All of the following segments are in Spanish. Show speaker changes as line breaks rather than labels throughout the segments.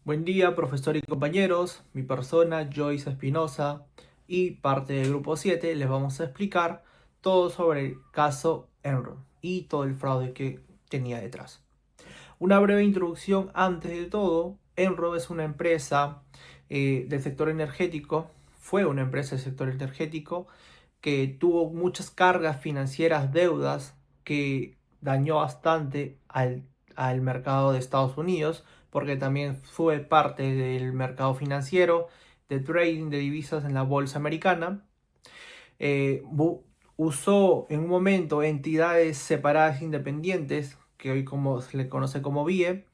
Buen día, profesor y compañeros. Mi persona, Joyce Espinosa, y parte del grupo 7 les vamos a explicar todo sobre el caso Enron y todo el fraude que tenía detrás. Una breve introducción antes de todo. Enron es una empresa del sector energético, fue una empresa del sector energético que tuvo muchas cargas financieras, deudas, que dañó bastante al mercado de Estados Unidos, porque también fue parte del mercado financiero, de trading de divisas en la bolsa americana. Eh, Usó en un momento entidades separadas independientes, que hoy como se le conoce como BIE,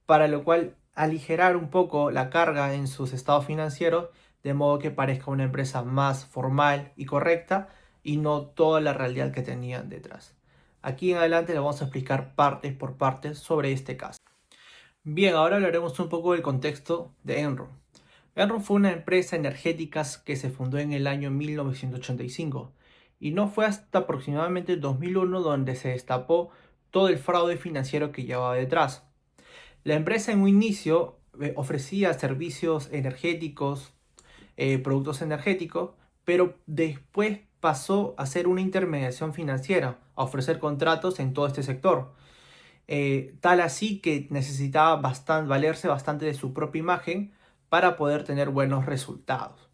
para lo cual aligerar un poco la carga en sus estados financieros, de modo que parezca una empresa más formal y correcta y no toda la realidad que tenían detrás. Aquí en adelante le vamos a explicar partes por partes sobre este caso. Bien, ahora hablaremos un poco del contexto de Enron. Enron fue una empresa energética que se fundó en el año 1985 y no fue hasta aproximadamente 2001 donde se destapó todo el fraude financiero que llevaba detrás. La empresa en un inicio ofrecía servicios energéticos, productos energéticos, pero después pasó a ser una intermediación financiera, a ofrecer contratos en todo este sector. Tal así que necesitaba valerse bastante de su propia imagen para poder tener buenos resultados.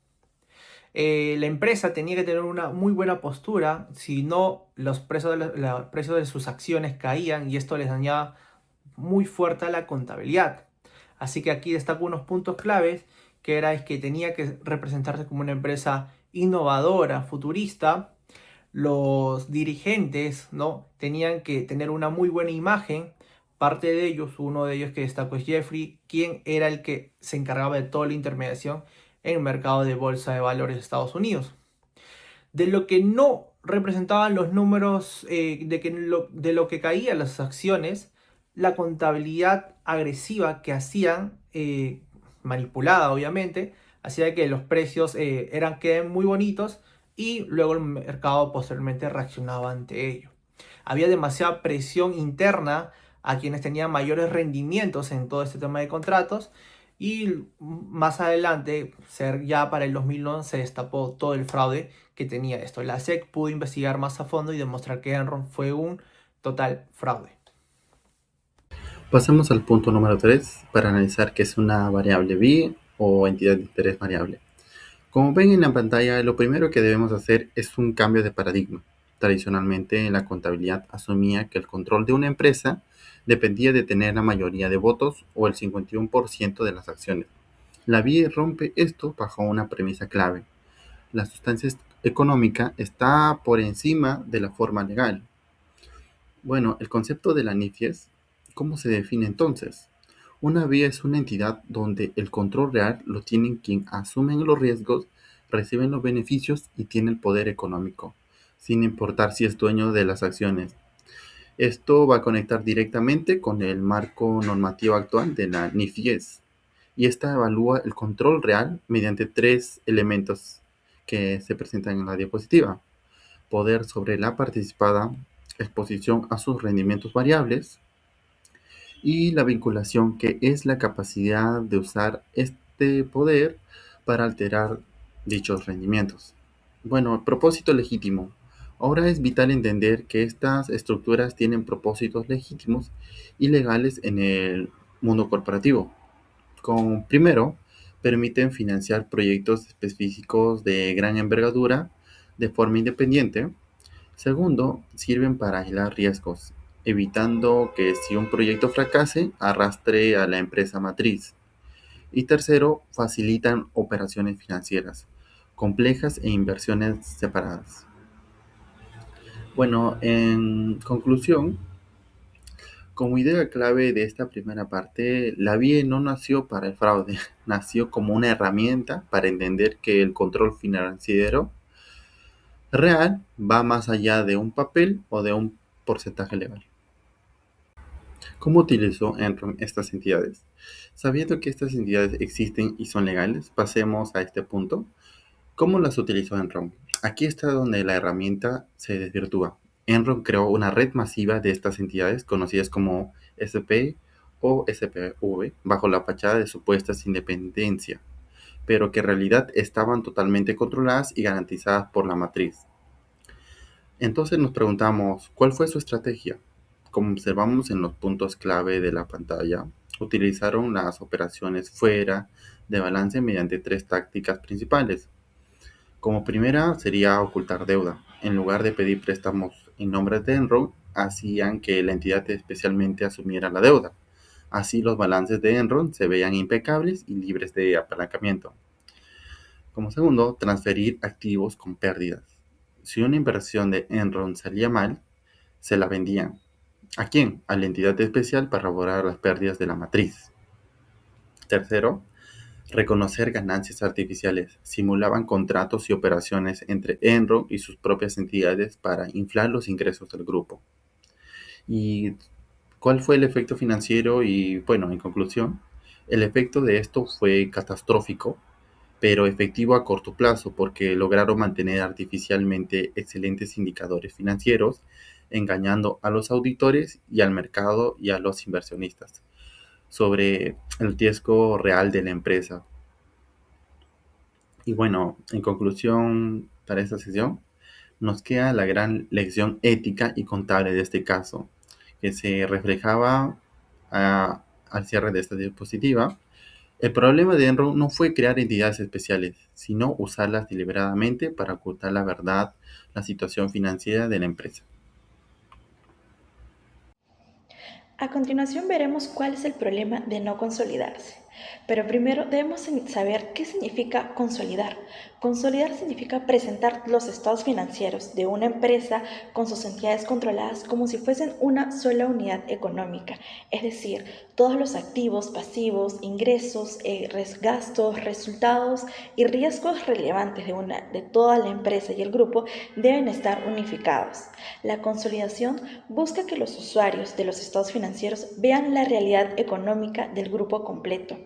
La empresa tenía que tener una muy buena postura, si no los precios de sus acciones caían y esto les dañaba muy fuerte a la contabilidad. Así que aquí destaco unos puntos claves, que era es que tenía que representarse como una empresa innovadora, futurista. Los dirigentes, ¿no?, tenían que tener una muy buena imagen. Parte de ellos, uno de ellos que destacó es Jeffrey, quien era el que se encargaba de toda la intermediación en el mercado de bolsa de valores de Estados Unidos. De lo que no representaban los números, de lo que caían las acciones, la contabilidad agresiva que hacían, manipulada obviamente, hacía que los precios queden muy bonitos y luego el mercado posteriormente reaccionaba ante ello. Había demasiada presión interna a quienes tenían mayores rendimientos en todo este tema de contratos y más adelante, ya para el 2011, se destapó todo el fraude que tenía esto. La SEC pudo investigar más a fondo y demostrar que Enron fue un total fraude.
Pasemos al punto número 3 para analizar qué es una variable B o entidad de interés variable. Como ven en la pantalla, lo primero que debemos hacer es un cambio de paradigma. Tradicionalmente, la contabilidad asumía que el control de una empresa dependía de tener la mayoría de votos o el 51% de las acciones. La BIE rompe esto bajo una premisa clave. La sustancia económica está por encima de la forma legal. Bueno, el concepto de la NIFIES, ¿cómo se define entonces? Una vía es una entidad donde el control real lo tienen quien asumen los riesgos, reciben los beneficios y tiene el poder económico, sin importar si es dueño de las acciones. Esto va a conectar directamente con el marco normativo actual de la NIFIES y esta evalúa el control real mediante tres elementos que se presentan en la diapositiva: poder sobre la participada, exposición a sus rendimientos variables y la vinculación, que es la capacidad de usar este poder para alterar dichos rendimientos. Bueno, propósito legítimo. Ahora es vital entender que estas estructuras tienen propósitos legítimos y legales en el mundo corporativo. Primero, permiten financiar proyectos específicos de gran envergadura de forma independiente. Segundo, sirven para aislar riesgos, evitando que si un proyecto fracase, arrastre a la empresa matriz. Y tercero, facilitan operaciones financieras complejas e inversiones separadas. Bueno, en conclusión, como idea clave de esta primera parte, la BIE no nació para el fraude, nació como una herramienta para entender que el control financiero real va más allá de un papel o de un porcentaje legal. ¿Cómo utilizó Enron estas entidades? Sabiendo que estas entidades existen y son legales, pasemos a este punto. ¿Cómo las utilizó Enron? Aquí está donde la herramienta se desvirtúa. Enron creó una red masiva de estas entidades conocidas como SP o SPV bajo la fachada de supuestas independencia, pero que en realidad estaban totalmente controladas y garantizadas por la matriz. Entonces nos preguntamos, ¿cuál fue su estrategia? Como observamos en los puntos clave de la pantalla, utilizaron las operaciones fuera de balance mediante tres tácticas principales. Como primera sería ocultar deuda. En lugar de pedir préstamos en nombre de Enron, hacían que la entidad especialmente asumiera la deuda. Así los balances de Enron se veían impecables y libres de apalancamiento. Como segundo, transferir activos con pérdidas. Si una inversión de Enron salía mal, se la vendían. ¿A quién? A la entidad especial para borrar las pérdidas de la matriz. Tercero, reconocer ganancias artificiales. Simulaban contratos y operaciones entre Enron y sus propias entidades para inflar los ingresos del grupo. ¿Y cuál fue el efecto financiero? Y bueno, en conclusión, el efecto de esto fue catastrófico, pero efectivo a corto plazo porque lograron mantener artificialmente excelentes indicadores financieros, engañando a los auditores y al mercado y a los inversionistas sobre el riesgo real de la empresa. Y bueno, en conclusión para esta sesión, nos queda la gran lección ética y contable de este caso, que se reflejaba al cierre de esta diapositiva. El problema de Enron no fue crear entidades especiales, sino usarlas deliberadamente para ocultar la verdad, la situación financiera de la empresa.
A continuación veremos cuál es el problema de no consolidarse. Pero primero debemos saber qué significa consolidar. Consolidar significa presentar los estados financieros de una empresa con sus entidades controladas como si fuesen una sola unidad económica, es decir, todos los activos, pasivos, ingresos, gastos, resultados y riesgos relevantes de toda la empresa y el grupo deben estar unificados. La consolidación busca que los usuarios de los estados financieros vean la realidad económica del grupo completo.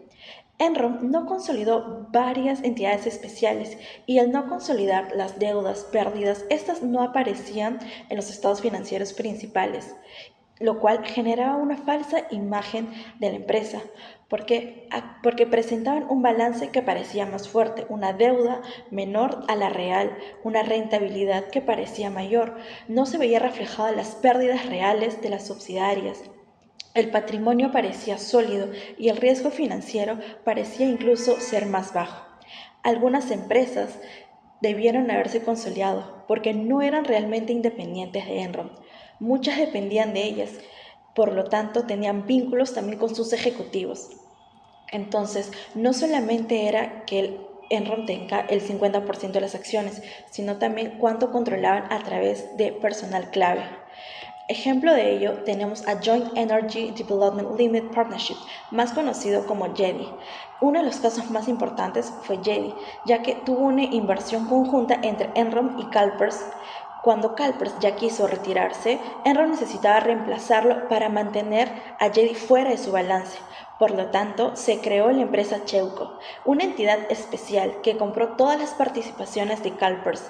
Enron no consolidó varias entidades especiales y al no consolidar las deudas, pérdidas, estas no aparecían en los estados financieros principales, lo cual generaba una falsa imagen de la empresa, porque presentaban un balance que parecía más fuerte, una deuda menor a la real, una rentabilidad que parecía mayor, no se veía reflejada las pérdidas reales de las subsidiarias. El patrimonio parecía sólido y el riesgo financiero parecía incluso ser más bajo. Algunas empresas debieron haberse consolidado porque no eran realmente independientes de Enron. Muchas dependían de ellas, por lo tanto tenían vínculos también con sus ejecutivos. Entonces, no solamente era que Enron tenga el 50% de las acciones, sino también cuánto controlaban a través de personal clave. Ejemplo de ello tenemos a Joint Energy Development Limited Partnership, más conocido como JEDI. Uno de los casos más importantes fue JEDI, ya que tuvo una inversión conjunta entre Enron y CalPERS. Cuando CalPERS ya quiso retirarse, Enron necesitaba reemplazarlo para mantener a JEDI fuera de su balance. Por lo tanto, se creó la empresa Cheuco, una entidad especial que compró todas las participaciones de CalPERS.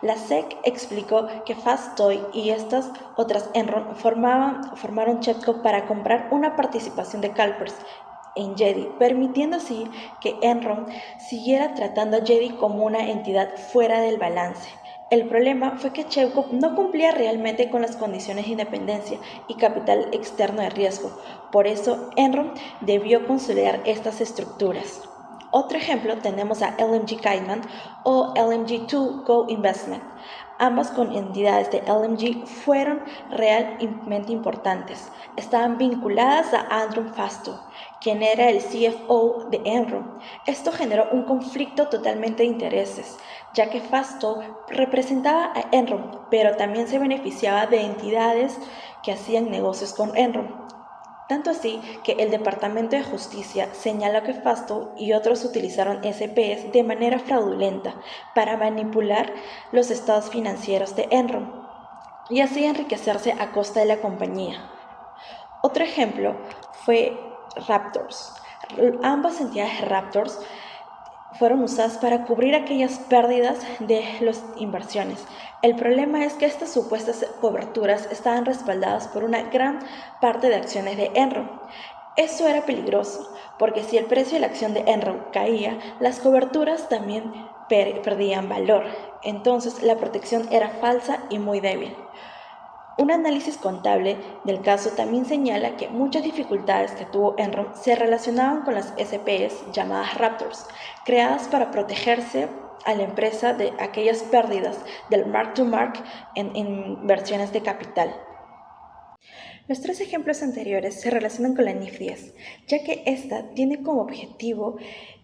La SEC explicó que Fastoy y estas otras Enron formaron Chepco para comprar una participación de CalPERS en JEDI, permitiendo así que Enron siguiera tratando a JEDI como una entidad fuera del balance. El problema fue que Chevco no cumplía realmente con las condiciones de independencia y capital externo de riesgo. Por eso, Enron debió consolidar estas estructuras. Otro ejemplo tenemos a LMG Cayman o LMG2 Co-Investment. Ambas con entidades de LMG fueron realmente importantes. Estaban vinculadas a Andrew Fastow, quien era el CFO de Enron. Esto generó un conflicto totalmente de intereses, ya que Fastow representaba a Enron, pero también se beneficiaba de entidades que hacían negocios con Enron. Tanto así que el Departamento de Justicia señaló que Fastow y otros utilizaron SPS de manera fraudulenta para manipular los estados financieros de Enron y así enriquecerse a costa de la compañía. Otro ejemplo fue Raptors. Ambas entidades Raptors fueron usadas para cubrir aquellas pérdidas de las inversiones. El problema es que estas supuestas coberturas estaban respaldadas por una gran parte de acciones de Enron. Esto era peligroso, porque si el precio de la acción de Enron caía, las coberturas también perdían valor. Entonces la protección era falsa y muy débil. Un análisis contable del caso también señala que muchas dificultades que tuvo Enron se relacionaban con las SPS llamadas Raptors, creadas para protegerse a la empresa de aquellas pérdidas del mark-to-market en inversiones de capital. Los tres ejemplos anteriores se relacionan con la NIF 10, ya que esta tiene como objetivo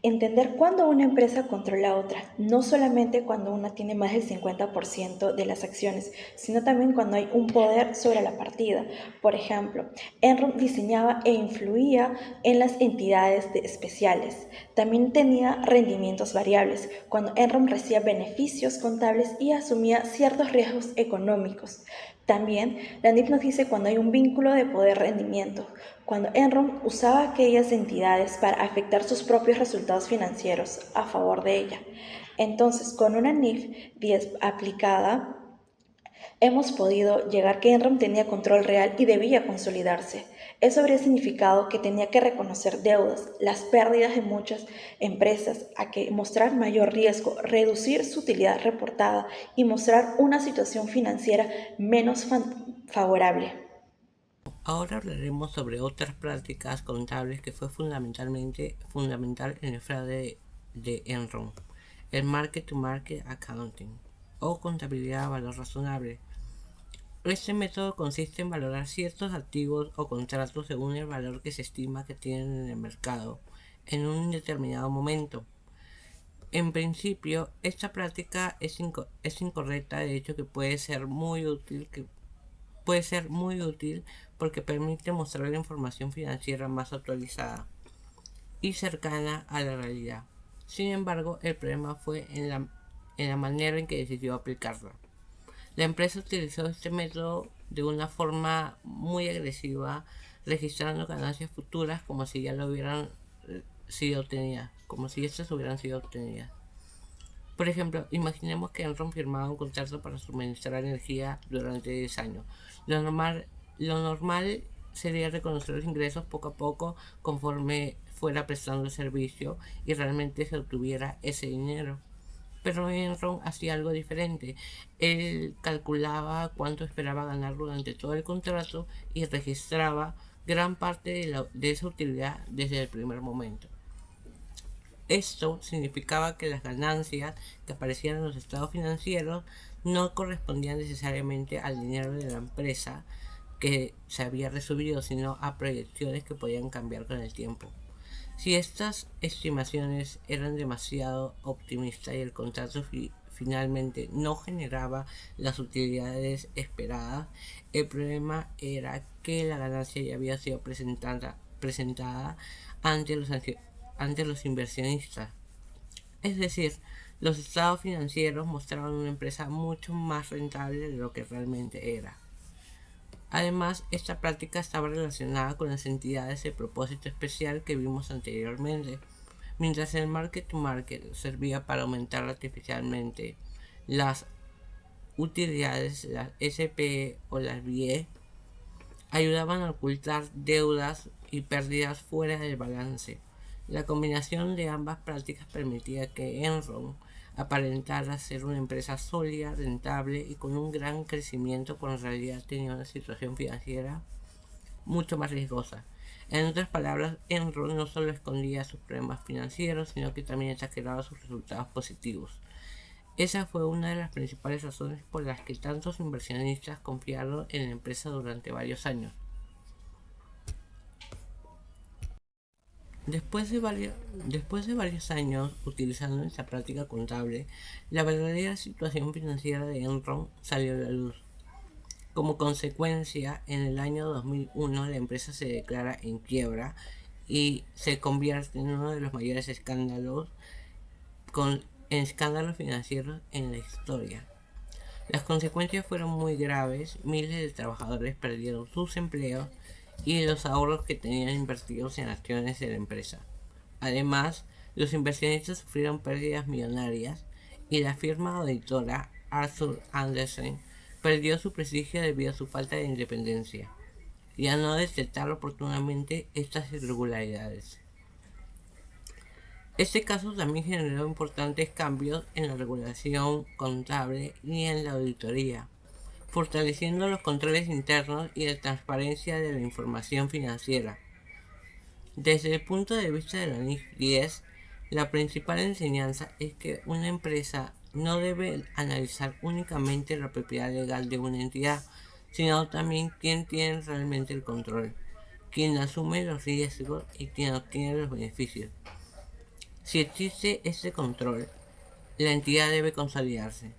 entender cuándo una empresa controla a otra, no solamente cuando una tiene más del 50% de las acciones, sino también cuando hay un poder sobre la partida. Por ejemplo, Enron diseñaba e influía en las entidades especiales. También tenía rendimientos variables, cuando Enron recibía beneficios contables y asumía ciertos riesgos económicos. También la NIF nos dice cuando hay un vínculo de poder-rendimiento, cuando Enron usaba aquellas entidades para afectar sus propios resultados financieros a favor de ella. Entonces, con una NIF 10 aplicada, hemos podido llegar que Enron tenía control real y debía consolidarse. Eso habría significado que tenía que reconocer deudas, las pérdidas de muchas empresas, a que mostrar mayor riesgo, reducir su utilidad reportada y mostrar una situación financiera menos favorable.
Ahora hablaremos sobre otras prácticas contables que fue fundamental en el fraude de Enron, el Market-to-Market Accounting o contabilidad a valor razonable. Este método consiste en valorar ciertos activos o contratos según el valor que se estima que tienen en el mercado en un determinado momento. En principio, esta práctica es incorrecta, de hecho que puede ser muy útil porque permite mostrar la información financiera más actualizada y cercana a la realidad. Sin embargo, el problema fue en la manera en que decidió aplicarla. La empresa utilizó este método de una forma muy agresiva, registrando ganancias futuras como si ya lo hubieran sido obtenidas, como si estas hubieran sido obtenidas. Por ejemplo, imaginemos que Enron firmaba un contrato para suministrar energía durante 10 años. Lo normal sería reconocer los ingresos poco a poco conforme fuera prestando el servicio y realmente se obtuviera ese dinero. Pero Enron hacía algo diferente. Él calculaba cuánto esperaba ganar durante todo el contrato y registraba gran parte de esa utilidad desde el primer momento. Esto significaba que las ganancias que aparecían en los estados financieros no correspondían necesariamente al dinero de la empresa que se había recibido, sino a proyecciones que podían cambiar con el tiempo. Si estas estimaciones eran demasiado optimistas y el contrato finalmente no generaba las utilidades esperadas, el problema era que la ganancia ya había sido presentada ante los inversionistas. Es decir, los estados financieros mostraban una empresa mucho más rentable de lo que realmente era. Además, esta práctica estaba relacionada con las entidades de propósito especial que vimos anteriormente. Mientras el market-to-market servía para aumentar artificialmente las utilidades, las SP o las BE ayudaban a ocultar deudas y pérdidas fuera del balance. La combinación de ambas prácticas permitía que Enron aparentara ser una empresa sólida, rentable y con un gran crecimiento, cuando en realidad tenía una situación financiera mucho más riesgosa. En otras palabras, Enron no solo escondía sus problemas financieros, sino que también exageraba sus resultados positivos. Esa fue una de las principales razones por las que tantos inversionistas confiaron en la empresa durante varios años. Después de varios años utilizando esta práctica contable, la verdadera situación financiera de Enron salió a la luz. Como consecuencia, en el año 2001 la empresa se declara en quiebra y se convierte en uno de los mayores escándalos financieros en la historia. Las consecuencias fueron muy graves, miles de trabajadores perdieron sus empleos y los ahorros que tenían invertidos en acciones de la empresa. Además, los inversionistas sufrieron pérdidas millonarias y la firma auditora Arthur Andersen perdió su prestigio debido a su falta de independencia. y a no detectar oportunamente estas irregularidades. Este caso también generó importantes cambios en la regulación contable y en la auditoría, fortaleciendo los controles internos y la transparencia de la información financiera. Desde el punto de vista de la NIF 10, la principal enseñanza es que una empresa no debe analizar únicamente la propiedad legal de una entidad, sino también quién tiene realmente el control, quién asume los riesgos y quién obtiene los beneficios. Si existe este control, la entidad debe consolidarse.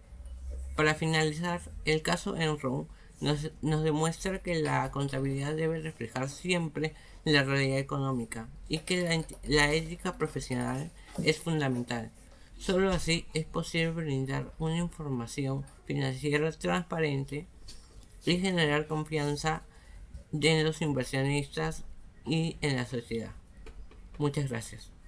Para finalizar, el caso Enron nos demuestra que la contabilidad debe reflejar siempre la realidad económica y que la ética profesional es fundamental. Solo así es posible brindar una información financiera transparente y generar confianza en los inversionistas y en la sociedad. Muchas gracias.